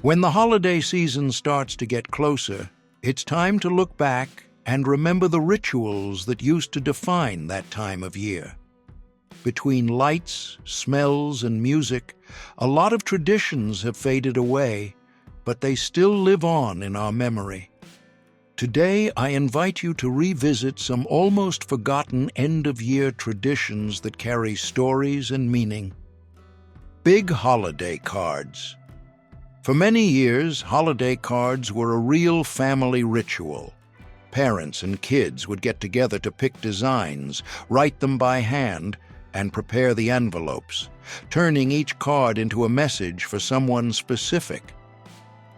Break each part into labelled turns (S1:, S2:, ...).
S1: When the holiday season starts to get closer, it's time to look back and remember the rituals that used to define that time of year. Between lights, smells, and music, a lot of traditions have faded away, but they still live on in our memory. Today, I invite you to revisit some almost forgotten end-of-year traditions that carry stories and meaning. Big holiday cards. For many years, holiday cards were a real family ritual. Parents and kids would get together to pick designs, write them by hand, and prepare the envelopes, turning each card into a message for someone specific.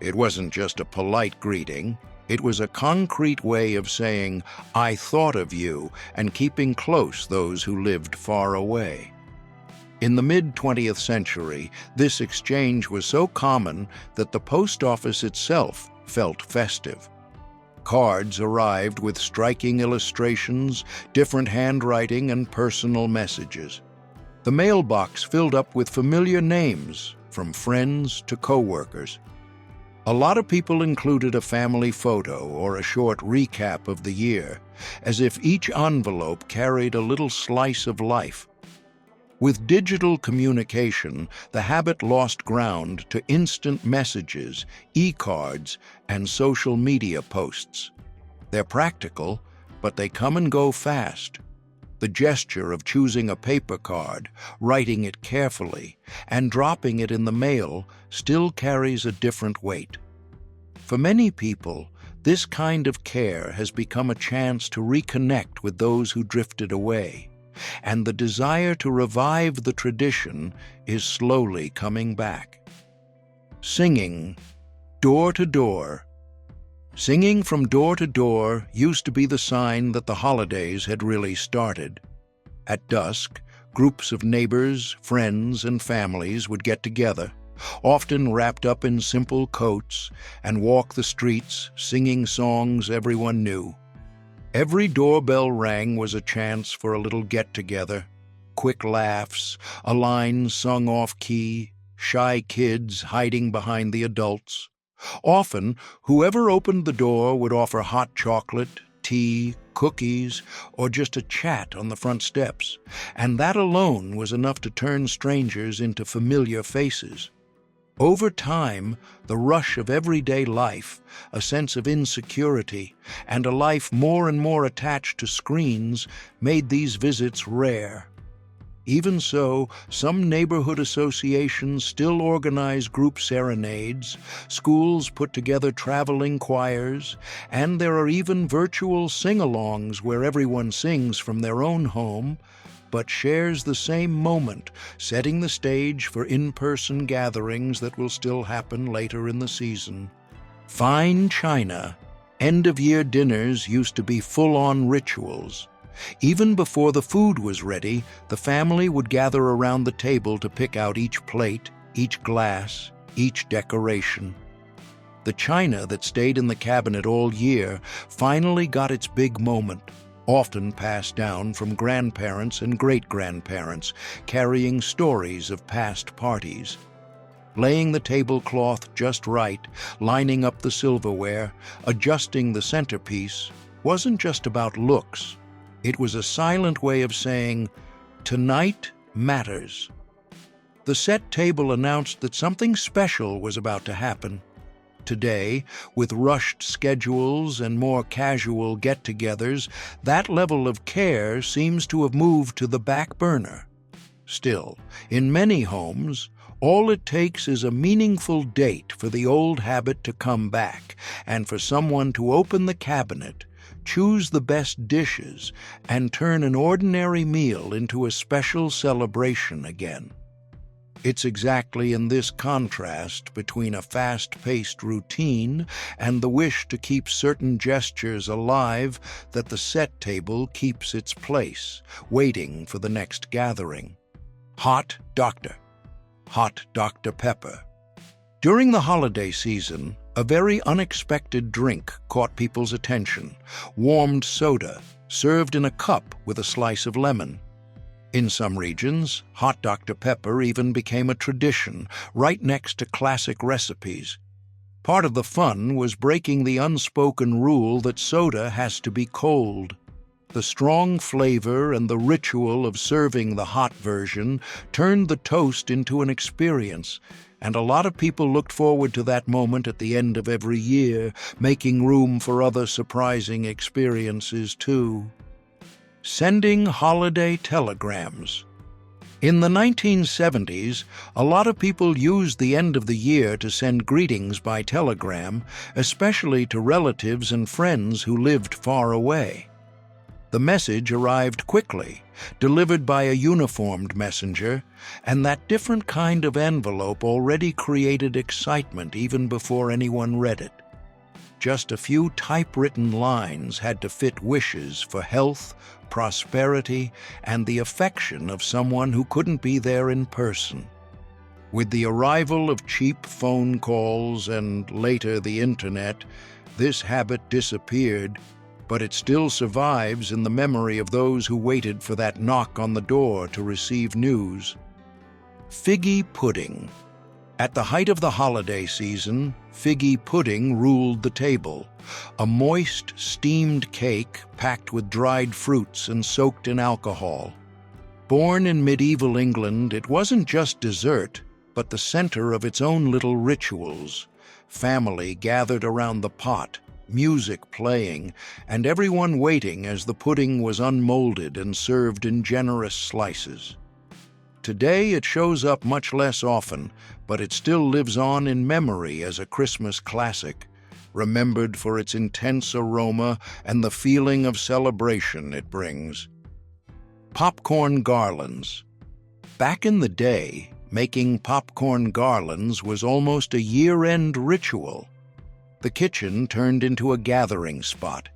S1: It wasn't just a polite greeting. It was a concrete way of saying, "I thought of you," and keeping close those who lived far away. In the mid-20th century, this exchange was so common that the post office itself felt festive. Cards arrived with striking illustrations, different handwriting, and personal messages. The mailbox filled up with familiar names, from friends to co-workers. A lot of people included a family photo or a short recap of the year, as if each envelope carried a little slice of life. With digital communication, the habit lost ground to instant messages, e-cards, and social media posts. They're practical, but they come and go fast. The gesture of choosing a paper card, writing it carefully, and dropping it in the mail still carries a different weight. For many people, this kind of care has become a chance to reconnect with those who drifted away, and the desire to revive the tradition is slowly coming back. Singing door to door. Singing from door to door used to be the sign that the holidays had really started. At dusk, groups of neighbors, friends, and families would get together, often wrapped up in simple coats, and walk the streets singing songs everyone knew. Every doorbell rang was a chance for a little get-together, quick laughs, a line sung off-key, shy kids hiding behind the adults. Often, whoever opened the door would offer hot chocolate, tea, cookies, or just a chat on the front steps, and that alone was enough to turn strangers into familiar faces. Over time, the rush of everyday life, a sense of insecurity, and a life more and more attached to screens made these visits rare. Even so, some neighborhood associations still organize group serenades, schools put together traveling choirs, and there are even virtual sing-alongs where everyone sings from their own home, but shares the same moment, setting the stage for in-person gatherings that will still happen later in the season. Fine china. End-of-year dinners used to be full-on rituals. Even before the food was ready, the family would gather around the table to pick out each plate, each glass, each decoration. The china that stayed in the cabinet all year finally got its big moment, often passed down from grandparents and great-grandparents, carrying stories of past parties. Laying the tablecloth just right, lining up the silverware, adjusting the centerpiece, wasn't just about looks. It was a silent way of saying, "Tonight matters." The set table announced that something special was about to happen. Today, with rushed schedules and more casual get-togethers, that level of care seems to have moved to the back burner. Still, in many homes, all it takes is a meaningful date for the old habit to come back, and for someone to open the cabinet, choose the best dishes, and turn an ordinary meal into a special celebration again. It's exactly in this contrast between a fast-paced routine and the wish to keep certain gestures alive that the set table keeps its place, waiting for the next gathering. Hot Dr. Pepper. During the holiday season, a very unexpected drink caught people's attention: warmed soda, served in a cup with a slice of lemon. In some regions, hot Dr. Pepper even became a tradition, right next to classic recipes. Part of the fun was breaking the unspoken rule that soda has to be cold. The strong flavor and the ritual of serving the hot version turned the toast into an experience, and a lot of people looked forward to that moment at the end of every year, making room for other surprising experiences too. Sending holiday telegrams. In the 1970s, a lot of people used the end of the year to send greetings by telegram, especially to relatives and friends who lived far away. The message arrived quickly, delivered by a uniformed messenger, and that different kind of envelope already created excitement even before anyone read it. Just a few typewritten lines had to fit wishes for health, prosperity, and the affection of someone who couldn't be there in person. With the arrival of cheap phone calls and later the internet, this habit disappeared, but it still survives in the memory of those who waited for that knock on the door to receive news. Figgy pudding. At the height of the holiday season, figgy pudding ruled the table, a moist, steamed cake packed with dried fruits and soaked in alcohol. Born in medieval England, it wasn't just dessert, but the center of its own little rituals. Family gathered around the pot, music playing, and everyone waiting as the pudding was unmolded and served in generous slices. Today it shows up much less often, but it still lives on in memory as a Christmas classic, remembered for its intense aroma and the feeling of celebration it brings. Popcorn garlands. Back in the day, making popcorn garlands was almost a year-end ritual. The kitchen turned into a gathering spot.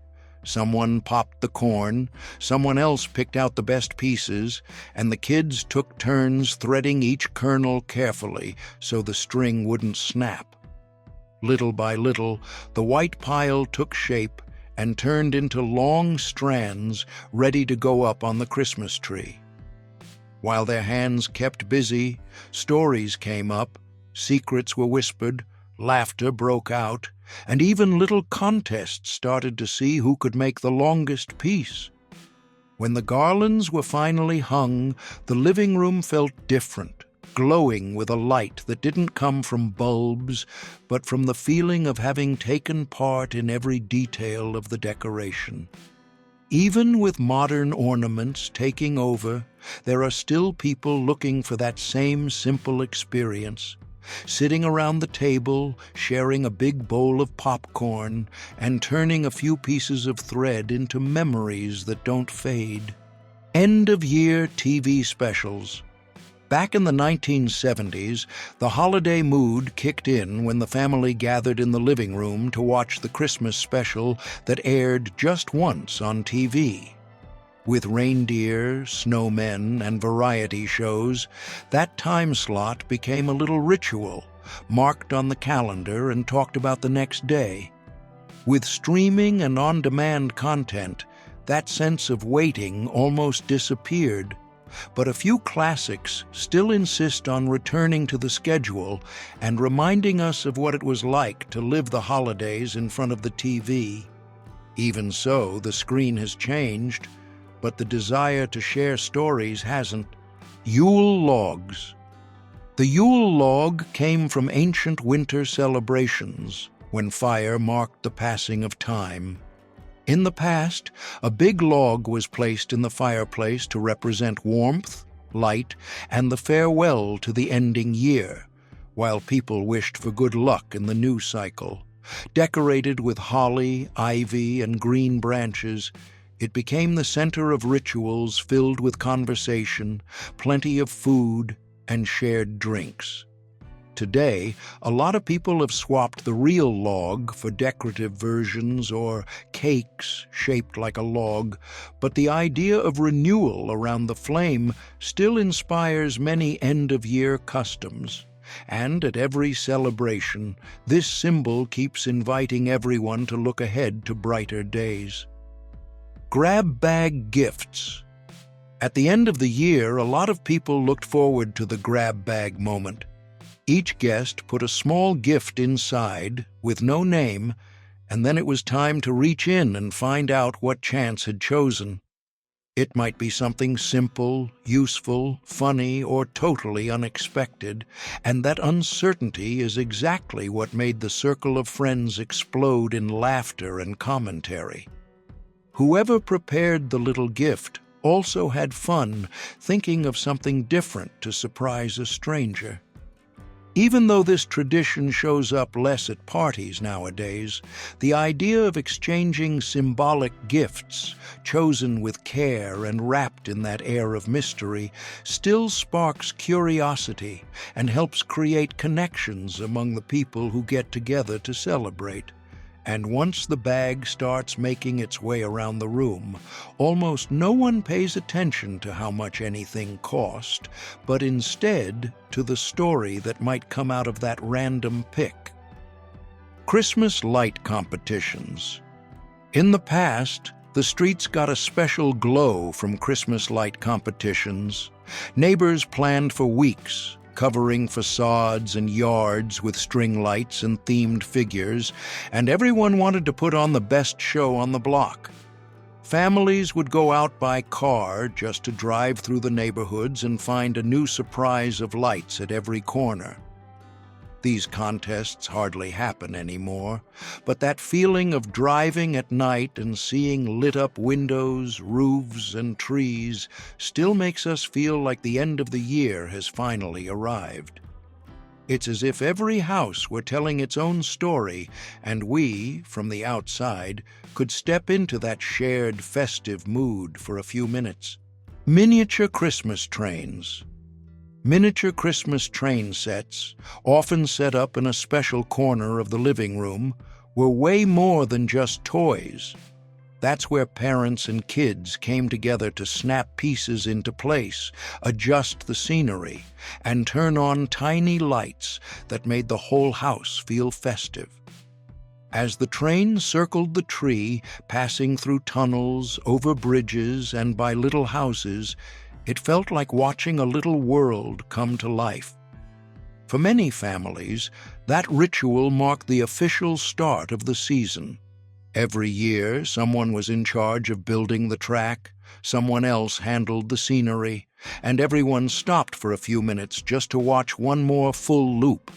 S1: Someone popped the corn, someone else picked out the best pieces, and the kids took turns threading each kernel carefully so the string wouldn't snap. Little by little, the white pile took shape and turned into long strands ready to go up on the Christmas tree. While their hands kept busy, stories came up, secrets were whispered, laughter broke out, and even little contests started to see who could make the longest piece. When the garlands were finally hung, the living room felt different, glowing with a light that didn't come from bulbs, but from the feeling of having taken part in every detail of the decoration. Even with modern ornaments taking over, there are still people looking for that same simple experience, sitting around the table, sharing a big bowl of popcorn, and turning a few pieces of thread into memories that don't fade. End-of-year TV specials. Back in the 1970s, the holiday mood kicked in when the family gathered in the living room to watch the Christmas special that aired just once on TV. With reindeer, snowmen, and variety shows, that time slot became a little ritual, marked on the calendar and talked about the next day. With streaming and on-demand content, that sense of waiting almost disappeared, but a few classics still insist on returning to the schedule and reminding us of what it was like to live the holidays in front of the TV. Even so, the screen has changed, but the desire to share stories hasn't. Yule logs. The Yule log came from ancient winter celebrations, when fire marked the passing of time. In the past, a big log was placed in the fireplace to represent warmth, light, and the farewell to the ending year, while people wished for good luck in the new cycle. Decorated with holly, ivy, and green branches, it became the center of rituals filled with conversation, plenty of food, and shared drinks. Today, a lot of people have swapped the real log for decorative versions or cakes shaped like a log, but the idea of renewal around the flame still inspires many end-of-year customs. And at every celebration, this symbol keeps inviting everyone to look ahead to brighter days. Grab bag gifts. At the end of the year, a lot of people looked forward to the grab bag moment. Each guest put a small gift inside with no name, and then it was time to reach in and find out what chance had chosen. It might be something simple, useful, funny, or totally unexpected, and that uncertainty is exactly what made the circle of friends explode in laughter and commentary. Whoever prepared the little gift also had fun thinking of something different to surprise a stranger. Even though this tradition shows up less at parties nowadays, the idea of exchanging symbolic gifts, chosen with care and wrapped in that air of mystery, still sparks curiosity and helps create connections among the people who get together to celebrate. And once the bag starts making its way around the room, almost no one pays attention to how much anything cost, but instead to the story that might come out of that random pick. Christmas light competitions. In the past, the streets got a special glow from Christmas light competitions. Neighbors planned for weeks, covering facades and yards with string lights and themed figures, and everyone wanted to put on the best show on the block. Families would go out by car just to drive through the neighborhoods and find a new surprise of lights at every corner. These contests hardly happen anymore, but that feeling of driving at night and seeing lit-up windows, roofs, and trees still makes us feel like the end of the year has finally arrived. It's as if every house were telling its own story, and we, from the outside, could step into that shared festive mood for a few minutes. Miniature Christmas trains. Miniature Christmas train sets, often set up in a special corner of the living room, were way more than just toys. That's where parents and kids came together to snap pieces into place, adjust the scenery, and turn on tiny lights that made the whole house feel festive. As the train circled the tree, passing through tunnels, over bridges, and by little houses, it felt like watching a little world come to life. For many families, that ritual marked the official start of the season. Every year, someone was in charge of building the track, someone else handled the scenery, and everyone stopped for a few minutes just to watch one more full loop.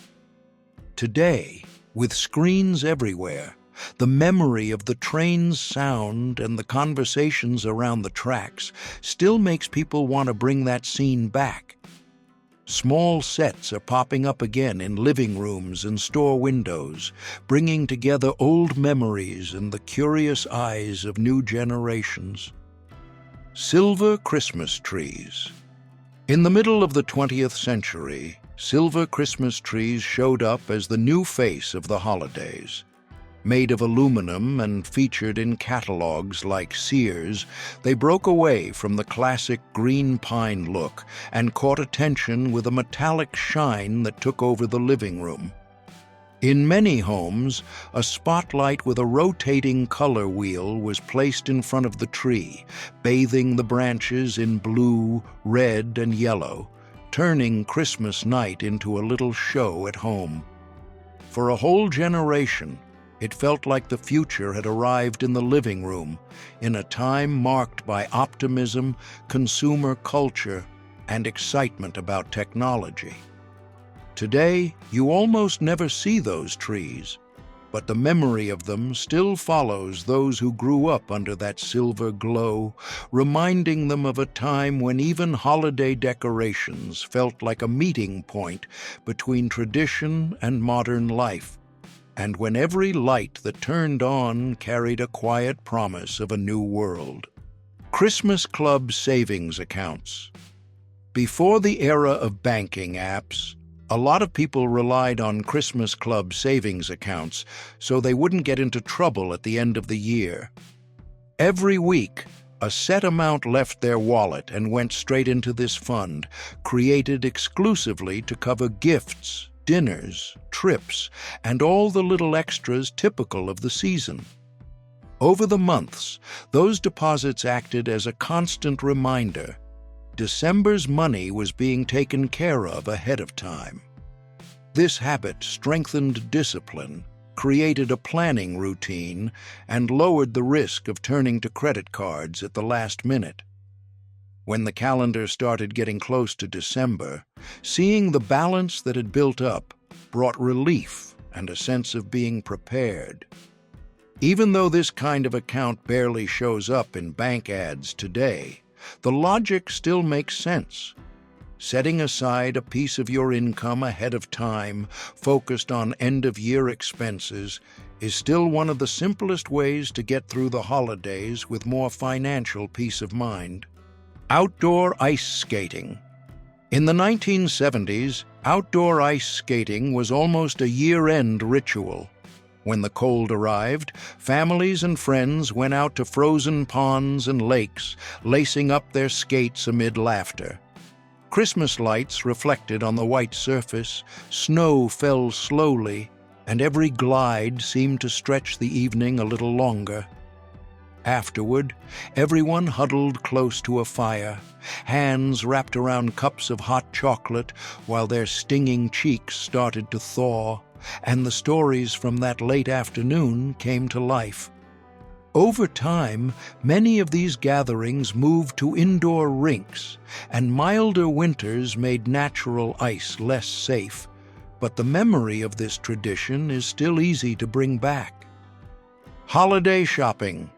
S1: Today, with screens everywhere, the memory of the train's sound and the conversations around the tracks still makes people want to bring that scene back. Small sets are popping up again in living rooms and store windows, bringing together old memories and the curious eyes of new generations. Silver Christmas trees. In the middle of the 20th century, silver Christmas trees showed up as the new face of the holidays. Made of aluminum and featured in catalogs like Sears, they broke away from the classic green pine look and caught attention with a metallic shine that took over the living room. In many homes, a spotlight with a rotating color wheel was placed in front of the tree, bathing the branches in blue, red, and yellow, turning Christmas night into a little show at home. For a whole generation, it felt like the future had arrived in the living room, in a time marked by optimism, consumer culture, and excitement about technology. Today, you almost never see those trees, but the memory of them still follows those who grew up under that silver glow, reminding them of a time when even holiday decorations felt like a meeting point between tradition and modern life, and when every light that turned on carried a quiet promise of a new world. Christmas Club savings accounts. Before the era of banking apps, a lot of people relied on Christmas Club savings accounts so they wouldn't get into trouble at the end of the year. Every week, a set amount left their wallet and went straight into this fund, created exclusively to cover gifts, dinners, trips, and all the little extras typical of the season. Over the months, those deposits acted as a constant reminder. December's money was being taken care of ahead of time. This habit strengthened discipline, created a planning routine, and lowered the risk of turning to credit cards at the last minute. When the calendar started getting close to December, seeing the balance that had built up brought relief and a sense of being prepared. Even though this kind of account barely shows up in bank ads today, the logic still makes sense. Setting aside a piece of your income ahead of time, focused on end-of-year expenses, is still one of the simplest ways to get through the holidays with more financial peace of mind. Outdoor ice skating. In the 1970s, outdoor ice skating was almost a year-end ritual. When the cold arrived, families and friends went out to frozen ponds and lakes, lacing up their skates amid laughter. Christmas lights reflected on the white surface, snow fell slowly, and every glide seemed to stretch the evening a little longer. Afterward, everyone huddled close to a fire, hands wrapped around cups of hot chocolate while their stinging cheeks started to thaw, and the stories from that late afternoon came to life. Over time, many of these gatherings moved to indoor rinks, and milder winters made natural ice less safe, but the memory of this tradition is still easy to bring back. Holiday shopping.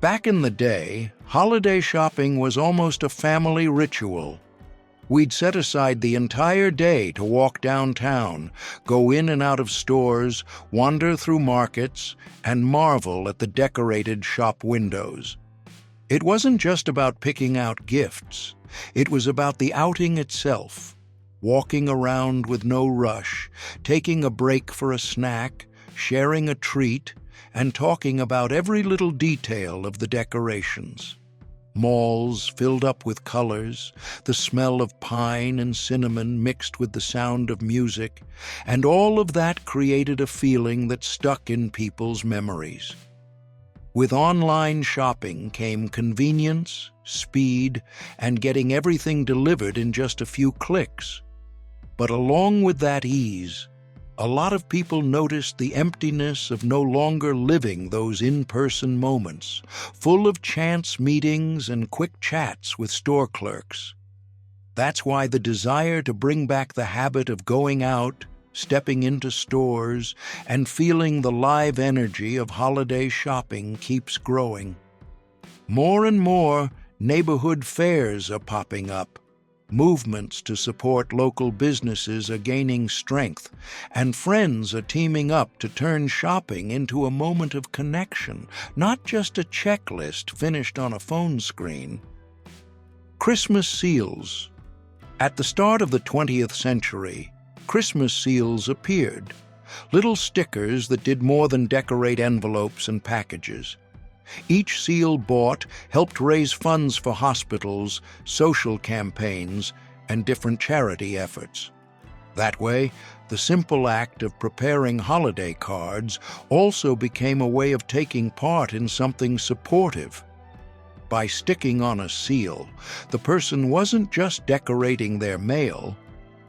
S1: Back in the day, holiday shopping was almost a family ritual. We'd set aside the entire day to walk downtown, go in and out of stores, wander through markets, and marvel at the decorated shop windows. It wasn't just about picking out gifts. It was about the outing itself, walking around with no rush, taking a break for a snack, sharing a treat, and talking about every little detail of the decorations. Malls filled up with colors, the smell of pine and cinnamon mixed with the sound of music, and all of that created a feeling that stuck in people's memories. With online shopping came convenience, speed, and getting everything delivered in just a few clicks. But along with that ease, a lot of people noticed the emptiness of no longer living those in-person moments, full of chance meetings and quick chats with store clerks. That's why the desire to bring back the habit of going out, stepping into stores, and feeling the live energy of holiday shopping keeps growing. More and more, neighborhood fairs are popping up. Movements to support local businesses are gaining strength, and friends are teaming up to turn shopping into a moment of connection, not just a checklist finished on a phone screen. Christmas seals. At the start of the 20th century, Christmas seals appeared, little stickers that did more than decorate envelopes and packages. Each seal bought helped raise funds for hospitals, social campaigns, and different charity efforts. That way, the simple act of preparing holiday cards also became a way of taking part in something supportive. By sticking on a seal, the person wasn't just decorating their mail,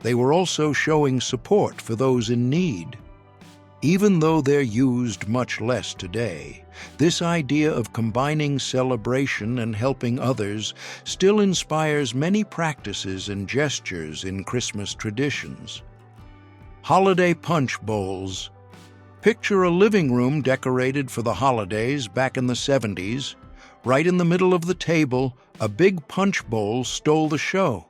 S1: they were also showing support for those in need. Even though they're used much less today, this idea of combining celebration and helping others still inspires many practices and gestures in Christmas traditions. Holiday punch bowls. Picture a living room decorated for the holidays back in the 70s. Right in the middle of the table, a big punch bowl stole the show.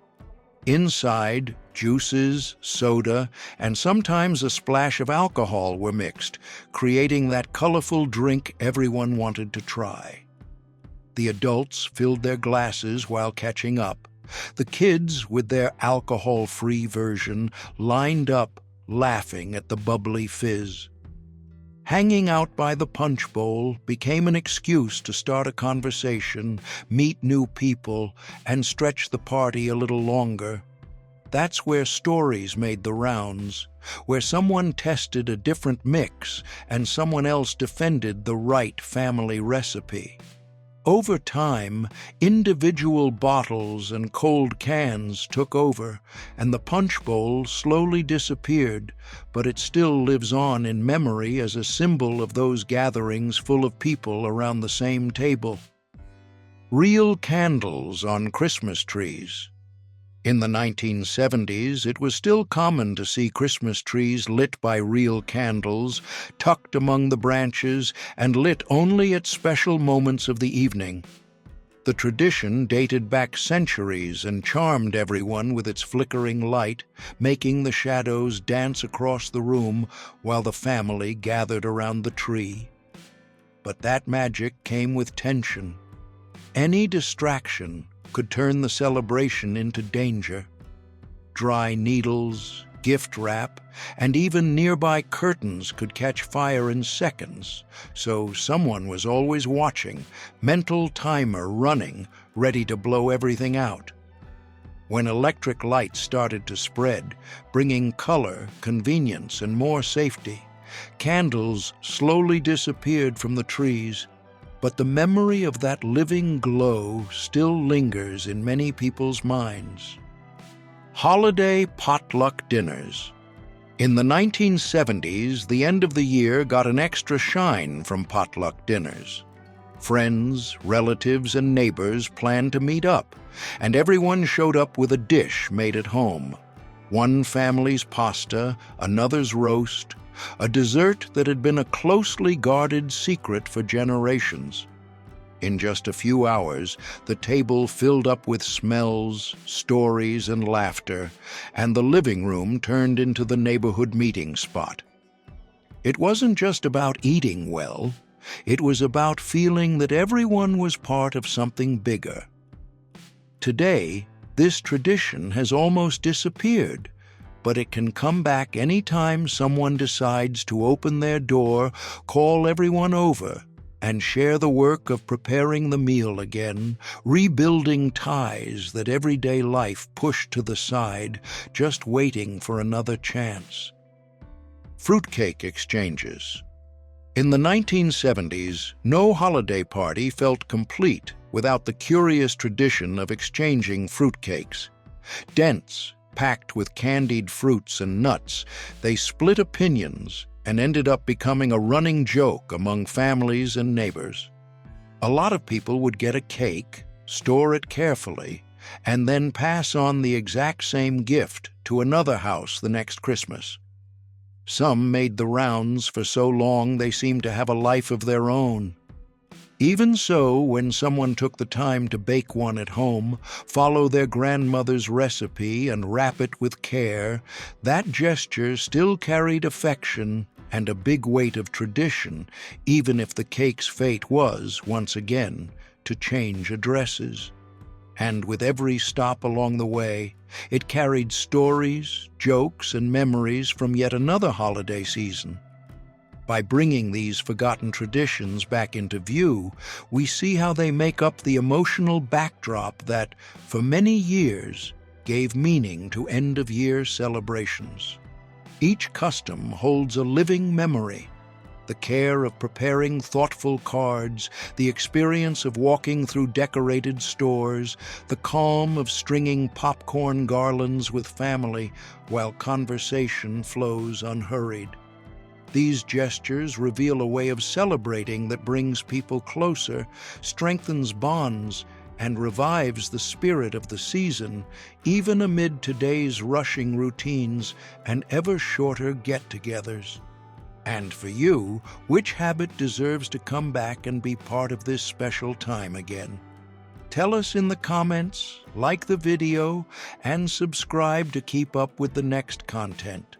S1: Inside, juices, soda, and sometimes a splash of alcohol were mixed, creating that colorful drink everyone wanted to try. The adults filled their glasses while catching up. The kids, with their alcohol-free version, lined up, laughing at the bubbly fizz. Hanging out by the punch bowl became an excuse to start a conversation, meet new people, and stretch the party a little longer. That's where stories made the rounds, where someone tested a different mix and someone else defended the right family recipe. Over time, individual bottles and cold cans took over, and the punch bowl slowly disappeared, but it still lives on in memory as a symbol of those gatherings full of people around the same table. Real candles on Christmas trees. In the 1970s, it was still common to see Christmas trees lit by real candles, tucked among the branches and lit only at special moments of the evening. The tradition dated back centuries and charmed everyone with its flickering light, making the shadows dance across the room while the family gathered around the tree. But that magic came with tension. Any distraction could turn the celebration into danger. Dry needles, gift wrap, and even nearby curtains could catch fire in seconds, so someone was always watching, mental timer running, ready to blow everything out. When electric lights started to spread, bringing color, convenience, and more safety, candles slowly disappeared from the trees. But the memory of that living glow still lingers in many people's minds. Holiday potluck dinners. In the 1970s, the end of the year got an extra shine from potluck dinners. Friends, relatives, and neighbors planned to meet up, and everyone showed up with a dish made at home. One family's pasta, another's roast, a dessert that had been a closely guarded secret for generations. In just a few hours, the table filled up with smells, stories, and laughter, and the living room turned into the neighborhood meeting spot. It wasn't just about eating well, it was about feeling that everyone was part of something bigger. Today, this tradition has almost disappeared, but it can come back anytime someone decides to open their door, call everyone over, and share the work of preparing the meal again, rebuilding ties that everyday life pushed to the side, just waiting for another chance. Fruitcake exchanges. In the 1970s, no holiday party felt complete without the curious tradition of exchanging fruitcakes. Dense, packed with candied fruits and nuts, they split opinions and ended up becoming a running joke among families and neighbors. A lot of people would get a cake, store it carefully, and then pass on the exact same gift to another house the next Christmas. Some made the rounds for so long they seemed to have a life of their own. Even so, when someone took the time to bake one at home, follow their grandmother's recipe, and wrap it with care, that gesture still carried affection and a big weight of tradition, even if the cake's fate was, once again, to change addresses. And with every stop along the way, it carried stories, jokes, and memories from yet another holiday season. By bringing these forgotten traditions back into view, we see how they make up the emotional backdrop that, for many years, gave meaning to end-of-year celebrations. Each custom holds a living memory. The care of preparing thoughtful cards, the experience of walking through decorated stores, the calm of stringing popcorn garlands with family while conversation flows unhurried. These gestures reveal a way of celebrating that brings people closer, strengthens bonds, and revives the spirit of the season, even amid today's rushing routines and ever shorter get-togethers. And for you, which habit deserves to come back and be part of this special time again? Tell us in the comments, like the video, and subscribe to keep up with the next content.